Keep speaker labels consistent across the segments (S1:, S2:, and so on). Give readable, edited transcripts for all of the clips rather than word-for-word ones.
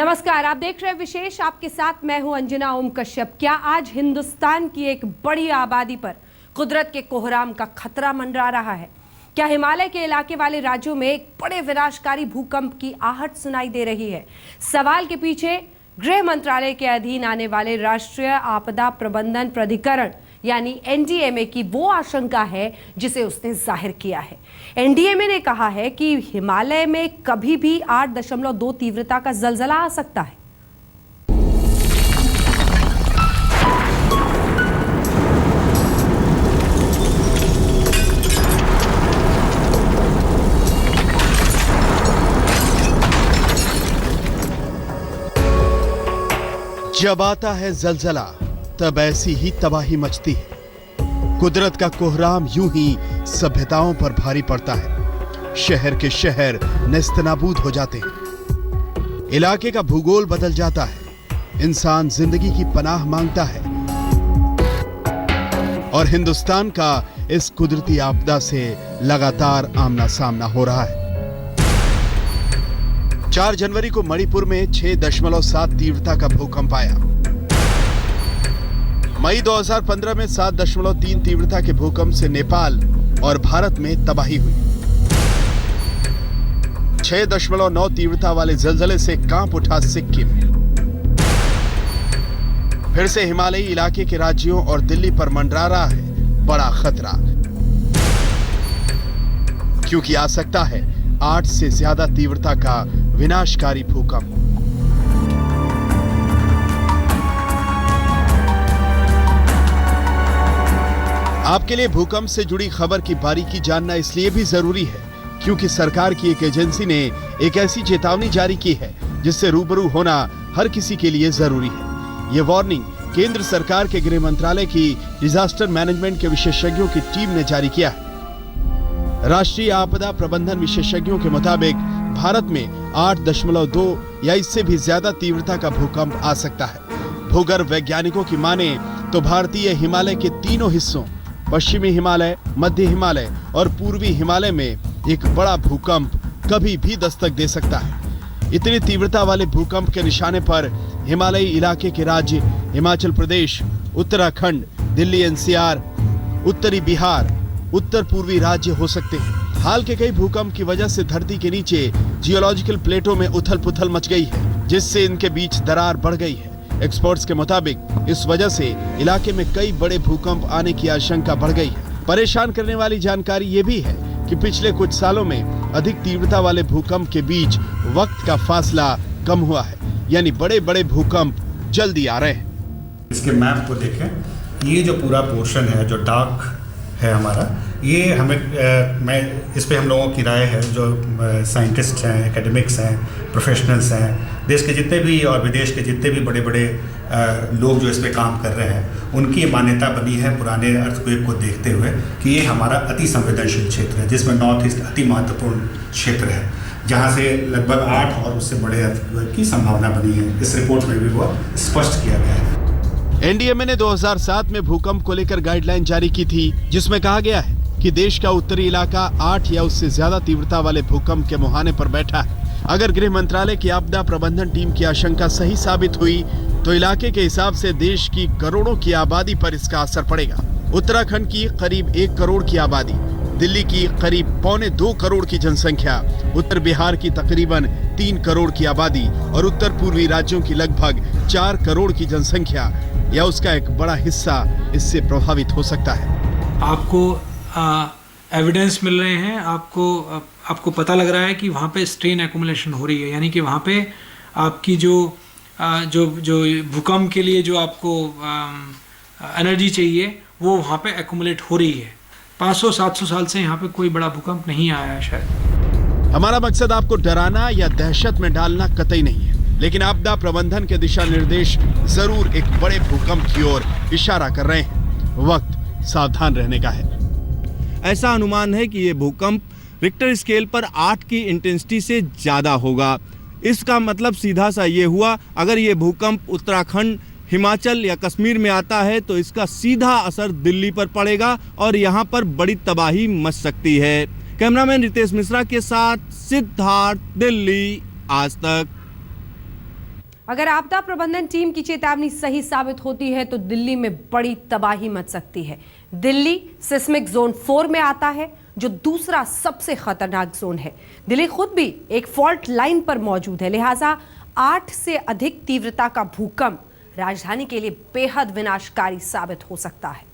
S1: नमस्कार, आप देख रहे हैं विशेष। आपके साथ मैं हूं अंजना ओम कश्यप। क्या आज हिंदुस्तान की एक बड़ी आबादी पर कुदरत के कोहराम का खतरा मंडरा रहा है? क्या हिमालय के इलाके वाले राज्यों में एक बड़े विनाशकारी भूकंप की आहट सुनाई दे रही है? सवाल के पीछे गृह मंत्रालय के अधीन आने वाले राष्ट्रीय आपदा प्रबंधन प्राधिकरण यानी एनडीएमए की वो आशंका है जिसे उसने जाहिर किया है। एनडीएमए ने कहा है कि हिमालय में कभी भी 8.2 तीव्रता का जलजला आ सकता है।
S2: जब आता है जलजला तब ऐसी ही तबाही मचती है। कुदरत का कोहराम यूं ही सभ्यताओं पर भारी पड़ता है। शहर के शहर नेस्तनाबूद हो जाते हैं। इलाके का भूगोल बदल जाता है। इंसान जिंदगी की पनाह मांगता है और हिंदुस्तान का इस कुदरती आपदा से लगातार आमना सामना हो रहा है। 4 जनवरी को मणिपुर में 6.7 तीव्रता का भूकंप आया। मई 2015 में 7.3 तीव्रता के भूकंप से नेपाल और भारत में तबाही हुई। 6.9 तीव्रता वाले जलजले से कांप उठा सिक्किम। फिर से हिमालयी इलाके के राज्यों और दिल्ली पर मंडरा रहा है बड़ा खतरा, क्योंकि आ सकता है 8 से ज्यादा तीव्रता का विनाशकारी भूकंप। आपके लिए भूकंप से जुड़ी खबर की बारीकी जानना इसलिए भी जरूरी है क्योंकि सरकार की एक एजेंसी ने एक ऐसी चेतावनी जारी की है जिससे रूबरू होना हर किसी के लिए जरूरी है। यह वार्निंग केंद्र सरकार के गृह मंत्रालय की डिजास्टर मैनेजमेंट के विशेषज्ञों की टीम ने जारी किया है। राष्ट्रीय आपदा प्रबंधन विशेषज्ञों के मुताबिक भारत में 8.2 या इससे भी ज्यादा तीव्रता का भूकंप आ सकता है। भूगर्भ वैज्ञानिकों की माने तो भारतीय हिमालय के तीनों हिस्सों पश्चिमी हिमालय, मध्य हिमालय और पूर्वी हिमालय में एक बड़ा भूकंप कभी भी दस्तक दे सकता है। इतनी तीव्रता वाले भूकंप के निशाने पर हिमालयी इलाके के राज्य हिमाचल प्रदेश, उत्तराखंड, दिल्ली एनसीआर, उत्तरी बिहार, उत्तर पूर्वी राज्य हो सकते हैं। हाल के कई भूकंप की वजह से धरती के नीचे जियोलॉजिकल प्लेटों में उथल पुथल मच गई है, जिससे इनके बीच दरार बढ़ गई है। एक्सपर्ट्स के मुताबिक इस वजह से इलाके में कई बड़े भूकंप आने की आशंका बढ़ गई है। परेशान करने वाली जानकारी ये भी है कि पिछले कुछ सालों में अधिक तीव्रता वाले भूकंप के बीच वक्त का फासला कम हुआ है, यानी बड़े बड़े भूकंप जल्दी आ रहे हैं।
S3: इसके मैप को देखें, ये जो पूरा पोर्शन है जो डार्क है हमारा, ये हमें इस पे हम लोगों की राय है, जो साइंटिस्ट हैं, एकेडमिक्स हैं, प्रोफेशनल्स हैं, देश के जितने भी और विदेश के जितने भी बड़े बड़े लोग जो इस पे काम कर रहे हैं, उनकी मान्यता बनी है पुराने अर्थक्वेक को देखते हुए कि ये हमारा अति संवेदनशील क्षेत्र है, जिसमें नॉर्थ ईस्ट अति महत्वपूर्ण क्षेत्र है, जहाँ से लगभग 8 और उससे बड़े अर्थक्वेक की संभावना बनी है। इस रिपोर्ट में भी वो स्पष्ट किया गया है।
S2: एनडीएमए ने 2007 में भूकंप को लेकर गाइडलाइन जारी की थी, जिसमें कहा गया है कि देश का उत्तरी इलाका 8 या उससे ज्यादा तीव्रता वाले भूकंप के मुहाने पर बैठा है। अगर गृह मंत्रालय की आपदा प्रबंधन टीम की आशंका सही साबित हुई तो इलाके के हिसाब से देश की करोड़ों की आबादी पर इसका असर पड़ेगा। उत्तराखंड की करीब 1 करोड़ की आबादी, दिल्ली की करीब 1.25 करोड़ की जनसंख्या, उत्तर बिहार की तकरीबन 3 करोड़ की आबादी और उत्तर पूर्वी राज्यों की लगभग 4 करोड़ की जनसंख्या या उसका एक बड़ा हिस्सा इससे प्रभावित हो सकता है।
S4: आपको एविडेंस मिल रहे हैं, आपको पता लग रहा है कि वहाँ पे स्ट्रेन एक्युमुलेशन हो रही है, यानी कि वहाँ पे आपकी जो भूकंप के लिए जो आपको एनर्जी चाहिए वो वहाँ पे एक्युमुलेट हो रही है। 500-700 साल से यहाँ पे कोई बड़ा भूकंप नहीं आया है शायद।
S2: हमारा मकसद आपको डराना या दहशत में डालना कतई नहीं है, लेकिन आपदा प्रबंधन के दिशा निर्देश जरूर एक बड़े भूकंप की ओर इशारा कर रहे हैं। वक्त सावधान रहने का है।
S5: ऐसा अनुमान है कि ये भूकंप रिक्टर स्केल पर 8 की इंटेंसिटी से ज़्यादा होगा। इसका मतलब सीधा सा ये हुआ, अगर ये भूकंप उत्तराखंड, हिमाचल या कश्मीर में आता है तो इसका सीधा असर दिल्ली पर पड़ेगा और यहाँ पर बड़ी तबाही मच सकती है। कैमरामैन रितेश मिश्रा के साथ सिद्धार्थ, दिल्ली, आज तक।
S1: अगर आपदा प्रबंधन टीम की चेतावनी सही साबित होती है तो दिल्ली में बड़ी तबाही मच सकती है। दिल्ली सिस्मिक जोन 4 में आता है, जो दूसरा सबसे खतरनाक जोन है। दिल्ली खुद भी एक फॉल्ट लाइन पर मौजूद है, लिहाजा 8 से अधिक तीव्रता का भूकंप राजधानी के लिए बेहद विनाशकारी साबित हो सकता है।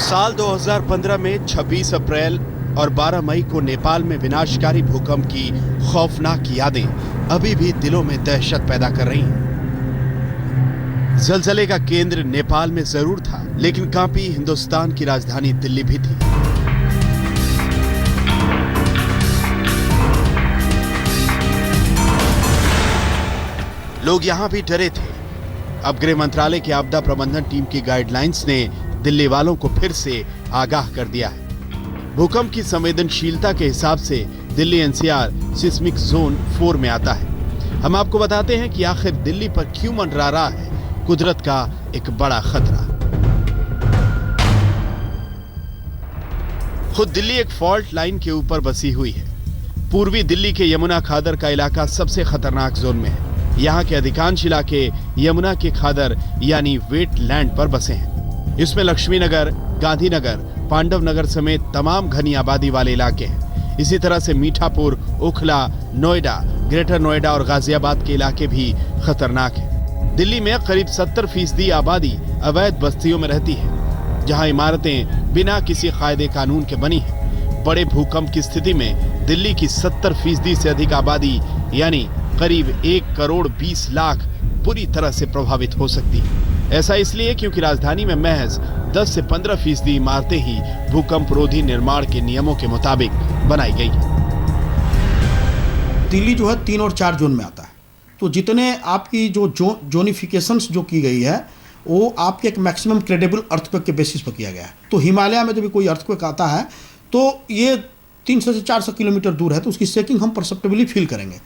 S2: साल 2015 में 26 अप्रैल और 12 मई को नेपाल में विनाशकारी भूकंप की खौफनाक यादें अभी भी दिलों में दहशत पैदा कर रही हैं। जलजले का केंद्र नेपाल में जरूर था, लेकिन कांपी हिंदुस्तान की राजधानी दिल्ली भी थी। लोग यहां भी डरे थे। अब गृह मंत्रालय की आपदा प्रबंधन टीम की गाइडलाइंस ने दिल्ली वालों को फिर से आगाह कर दिया है। भूकंप की संवेदनशीलता के हिसाब से दिल्ली एनसीआर सिस्मिक जोन 4 में आता है। हम आपको बताते हैं कि आखिर दिल्ली पर क्यों मंडरा रहा है कुदरत का एक बड़ा खतरा। खुद दिल्ली एक फॉल्ट लाइन के ऊपर बसी हुई है। पूर्वी दिल्ली के यमुना खादर का इलाका सबसे खतरनाक जोन में है। यहाँ के अधिकांश इलाके यमुना के खादर यानी वेटलैंड पर बसे हैं। इसमें लक्ष्मी नगर, गांधीनगर, पांडव नगर समेत तमाम घनी आबादी वाले इलाके हैं। इसी तरह से मीठापुर, ओखला, नोएडा, ग्रेटर नोएडा और गाजियाबाद के इलाके भी खतरनाक हैं। दिल्ली में करीब 70% आबादी अवैध बस्तियों में रहती है, जहां इमारतें बिना किसी कायदे कानून के बनी हैं। बड़े भूकंप की स्थिति में दिल्ली की 70% से अधिक आबादी यानी करीब 1 करोड़ 20 लाख पूरी तरह से प्रभावित हो सकती है। ऐसा इसलिए क्योंकि राजधानी में महज 10 से 15% इमारतें ही भूकंप रोधी निर्माण के नियमों के मुताबिक बनाई गई हैं।
S6: दिल्ली जो है 3 और 4 जोन में आता है, तो जितने आपकी जो जोनिफिकेशंस जो की गई है वो आपके एक मैक्सिमम क्रेडिबल अर्थक्वेक के बेसिस पर किया गया है। तो हिमालय में जब कोई अर्थक्वेक आता है तो ये 300 से 400 किलोमीटर दूर है, तो उसकी शेकिंग हम परसेप्टिबली फील करेंगे।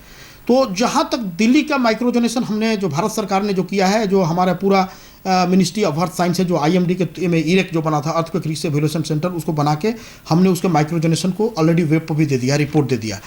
S6: तो जहाँ तक दिल्ली का माइक्रोजोनेशन हमने जो भारत सरकार ने जो किया है, जो हमारा पूरा मिनिस्ट्री ऑफ अर्थ साइंस है, जो IMD के में इरेक जो बना था अर्थक्वेक रिस्क इवैल्यूएशन सेंटर, उसको बना के हमने उसके माइक्रोजोनेशन को ऑलरेडी वेब पर भी दे दिया, रिपोर्ट दे दिया।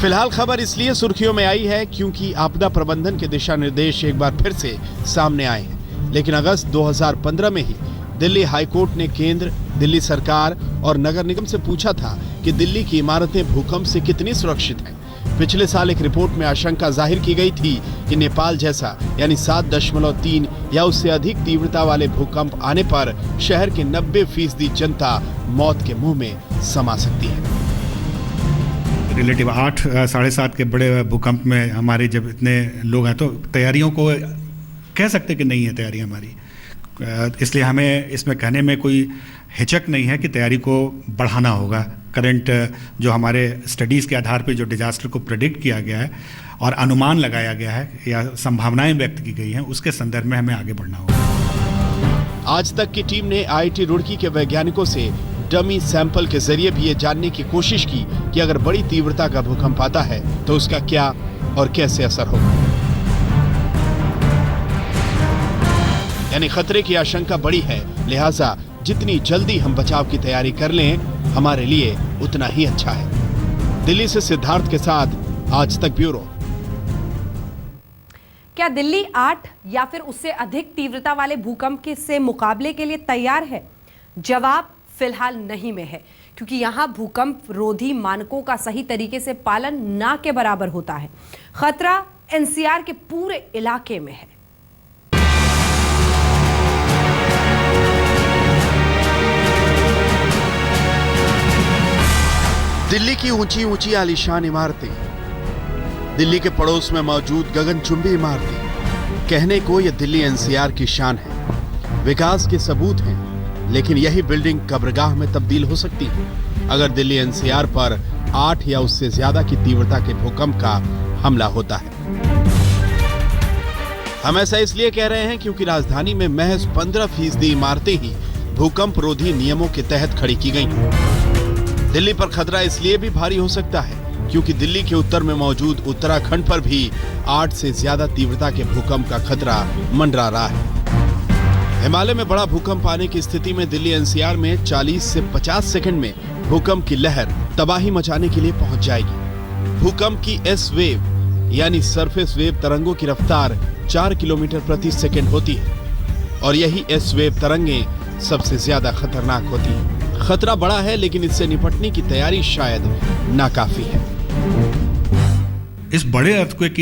S2: फिलहाल खबर इसलिए सुर्खियों में आई है क्योंकि आपदा प्रबंधन के दिशा निर्देश एक बार फिर से सामने आए हैं। लेकिन अगस्त 2015 में ही दिल्ली हाईकोर्ट ने केंद्र, दिल्ली सरकार और नगर निगम से पूछा था कि दिल्ली की इमारतें भूकंप से कितनी सुरक्षित हैं। पिछले साल एक रिपोर्ट में आशंका जाहिर की गई थी कि नेपाल जैसा यानी 7.3 या उससे अधिक तीव्रता वाले भूकंप आने पर शहर के 90% जनता मौत के मुंह में समा सकती है।
S3: रिलेटिव 8 साढ़े 7 के बड़े भूकंप में हमारे जब इतने लोग हैं तो तैयारियों को कह सकते कि नहीं है तैयारी हमारी, इसलिए हमें इसमें कहने में कोई हिचक नहीं है कि तैयारी को बढ़ाना होगा। करंट जो हमारे स्टडीज़ के आधार पर जो डिजास्टर को प्रेडिक्ट किया गया है और अनुमान लगाया गया है या संभावनाएं व्यक्त की गई हैं, उसके संदर्भ में हमें आगे बढ़ना होगा।
S2: आज तक की टीम ने IIT रुड़की के वैज्ञानिकों से डमी सैंपल के जरिए भी ये जानने की कोशिश की कि अगर बड़ी तीव्रता का भूकंप आता है तो उसका क्या और कैसे असर होगा। यानी खतरे की आशंका बड़ी है, लिहाजा जितनी जल्दी हम बचाव की तैयारी कर लें हमारे लिए उतना ही अच्छा है। दिल्ली से सिद्धार्थ के साथ आज तक ब्यूरो।
S1: क्या दिल्ली 8 या फिर उससे अधिक तीव्रता वाले भूकंप के से मुकाबले के लिए तैयार है? जवाब फिलहाल नहीं में है, क्योंकि यहां भूकंप रोधी मानकों का सही तरीके से पालन ना के बराबर होता है। खतरा NCR के पूरे इलाके में है।
S2: दिल्ली की ऊंची ऊंची आलीशान इमारतें, दिल्ली के पड़ोस में मौजूद गगनचुंबी इमारतें, कहने को यह दिल्ली NCR की शान है। विकास के सबूत हैं, लेकिन यही बिल्डिंग कब्रगाह में तब्दील हो सकती है अगर दिल्ली NCR पर 8 या उससे ज्यादा की तीव्रता के भूकंप का हमला होता है। हम ऐसा इसलिए कह रहे हैं क्योंकि राजधानी में महज 15% इमारतें ही भूकंप रोधी नियमों के तहत खड़ी की गई हैं। दिल्ली पर खतरा इसलिए भी भारी हो सकता है क्योंकि दिल्ली के उत्तर में मौजूद उत्तराखंड पर भी 8 से ज्यादा तीव्रता के भूकंप का खतरा मंडरा रहा है। हिमालय में बड़ा भूकंप आने की स्थिति में दिल्ली एनसीआर में 40 से 50 सेकंड में भूकंप की लहर तबाही मचाने के लिए पहुंच जाएगी। भूकंप की एस वेव यानी सरफेस वेव तरंगों की रफ्तार 4 किलोमीटर प्रति सेकंड होती है और यही एस वेव तरंगें सबसे ज्यादा खतरनाक होती है। खतरा बड़ा है लेकिन इससे निपटने की तैयारी शायद नाकाफी है।
S3: इस बड़े अर्थक्वेक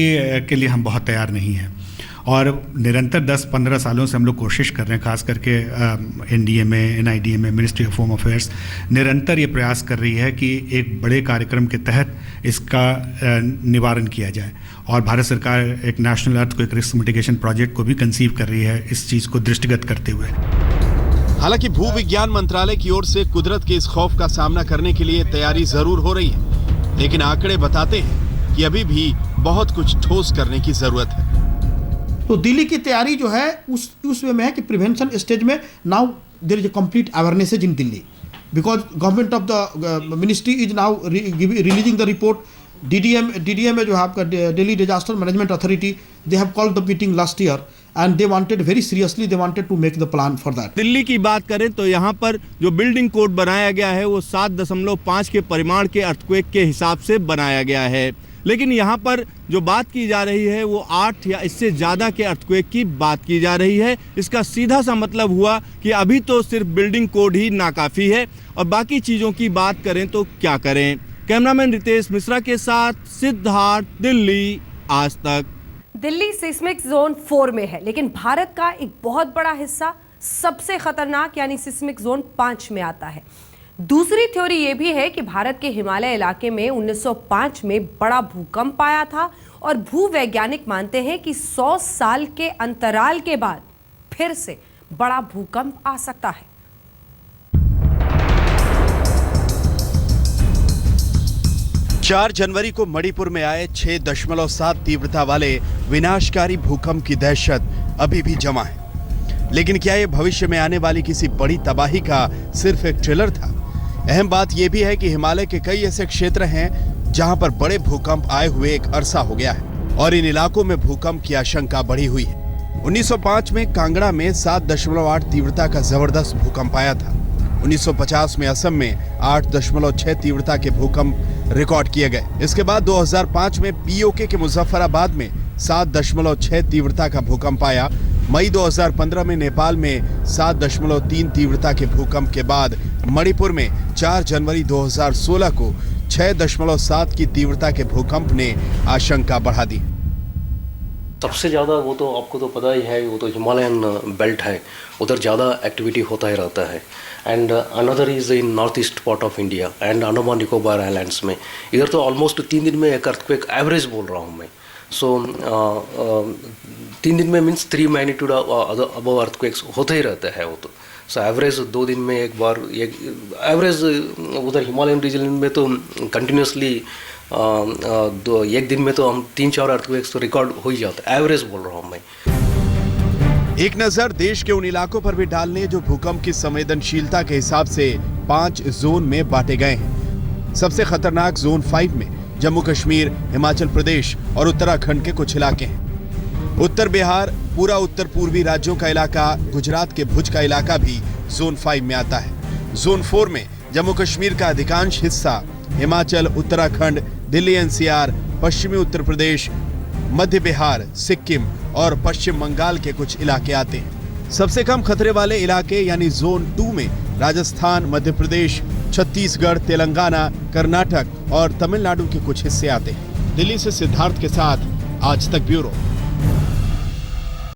S3: के लिए हम बहुत तैयार नहीं हैं और निरंतर 10-15 सालों से हम लोग कोशिश कर रहे हैं, खास करके एनडीए में, एनआईडीए में, मिनिस्ट्री ऑफ होम अफेयर्स निरंतर ये प्रयास कर रही है कि एक बड़े कार्यक्रम के तहत इसका निवारण किया जाए और भारत सरकार एक national earthquake risk mitigation project को भी कंसीव कर रही है इस चीज़ को दृष्टिगत करते हुए।
S2: हालांकि भू विज्ञान मंत्रालय की ओर से कुदरत के इस खौफ का सामना करने के लिए तैयारी जरूर हो रही है, लेकिन आंकड़े बताते हैं कि अभी भी बहुत कुछ ठोस करने की जरूरत है।
S6: तो दिल्ली की तैयारी जो है उस वे में है कि प्रिवेंशन स्टेज में now there is a complete awareness in Delhi because government of the ministry is now releasing the report. DDM में जो है आपका Delhi disaster management authority, they have called the meeting last year and they wanted very seriously, they wanted to make the plan for that.
S5: Delhi की बात करें तो यहाँ पर जो बिल्डिंग कोड बनाया गया है वो 7.5 के परिमाण के अर्थक्वेक के हिसाब से बनाया गया है, लेकिन यहाँ पर जो बात की जा रही है वो 8 या इससे ज़्यादा के अर्थक्वेक की बात की जा रही है। इसका सीधा सा मतलब हुआ कि अभी तो सिर्फ बिल्डिंग कोड ही नाकाफ़ी है और बाकी चीज़ों की बात करें तो क्या करें। कैमरामैन रितेश मिश्रा के साथ सिद्धार्थ, दिल्ली, आज तक।
S1: दिल्ली सिस्मिक जोन 4 में है, लेकिन भारत का एक बहुत बड़ा हिस्सा सबसे खतरनाक यानी सिस्मिक जोन 5 में आता है। दूसरी थ्योरी यह भी है कि भारत के हिमालय इलाके में 1905 में बड़ा भूकंप आया था और भूवैज्ञानिक मानते हैं कि 100 साल के अंतराल के बाद फिर से बड़ा भूकंप आ सकता है।
S2: 4 जनवरी को मणिपुर में आए 6.7 तीव्रता वाले विनाशकारी भूकंप की दहशत अभी भी जमा है, लेकिन क्या यह भविष्य में आने वाली किसी बड़ी तबाही का सिर्फ एक ट्रेलर था? अहम बात यह भी है कि हिमालय के कई ऐसे क्षेत्र हैं जहां पर बड़े भूकंप आए हुए एक अरसा हो गया है और इन इलाकों में भूकंप की आशंका बढ़ी हुई है। 1905 में कांगड़ा में 7.8 तीव्रता का जबरदस्त भूकंप आया था। 1950 में असम में 8.6 तीव्रता के भूकंप रिकॉर्ड किए गए। इसके बाद 2005 में पीओके के मुजफ्फराबाद में 7.6 तीव्रता का भूकंप आया। मई 2015 में नेपाल में 7.3 तीव्रता के भूकंप के बाद मणिपुर में 4 जनवरी 2016 को 6.7 की तीव्रता के भूकंप ने आशंका बढ़ा दी।
S7: सबसे ज़्यादा वो तो आपको तो पता ही है, वो तो हिमालयन बेल्ट है, उधर ज़्यादा एक्टिविटी होता ही रहता है। And another is in north east part of India and Andaman Nicobar islands में, इधर तो ऑलमोस्ट 3 दिन में एक अर्थक्वेक एवरेज बोल रहा हूँ मैं। सो 3 दिन में मीन्स 3 मैग्नीट्यूड अबव अर्थक्वेक्स होते ही रहता है वो तो। सो एवरेज 2 दिन में एक बार, एवरेज उधर हिमालयन रीजन में तो कंटिन्यूसली एक दिन में तो हम 3-4 अर्थक्वेक्स तो रिकॉर्ड हो ही जाता है, एवरेज बोल रहा हूँ मैं।
S2: एक नजर देश के उन इलाकों पर भी डालने जो भूकंप की संवेदनशीलता के हिसाब से 5 जोन में बांटे गए हैं। सबसे खतरनाक जोन 5 में जम्मू कश्मीर, हिमाचल प्रदेश और उत्तराखंड के कुछ इलाके हैं। उत्तर बिहार, पूरा उत्तर पूर्वी राज्यों का इलाका, गुजरात के भुज का इलाका भी जोन 5 में आता है। जोन 4 में जम्मू कश्मीर का अधिकांश हिस्सा, हिमाचल, उत्तराखंड, दिल्ली एनसीआर, पश्चिमी उत्तर प्रदेश, मध्य बिहार, सिक्किम और पश्चिम बंगाल के कुछ इलाके आते हैं। सबसे कम खतरे वाले इलाके यानी जोन 2 में राजस्थान, मध्य प्रदेश, छत्तीसगढ़, तेलंगाना, कर्नाटक और तमिलनाडु के कुछ हिस्से आते हैं। दिल्ली से सिद्धार्थ के साथ आज तक ब्यूरो।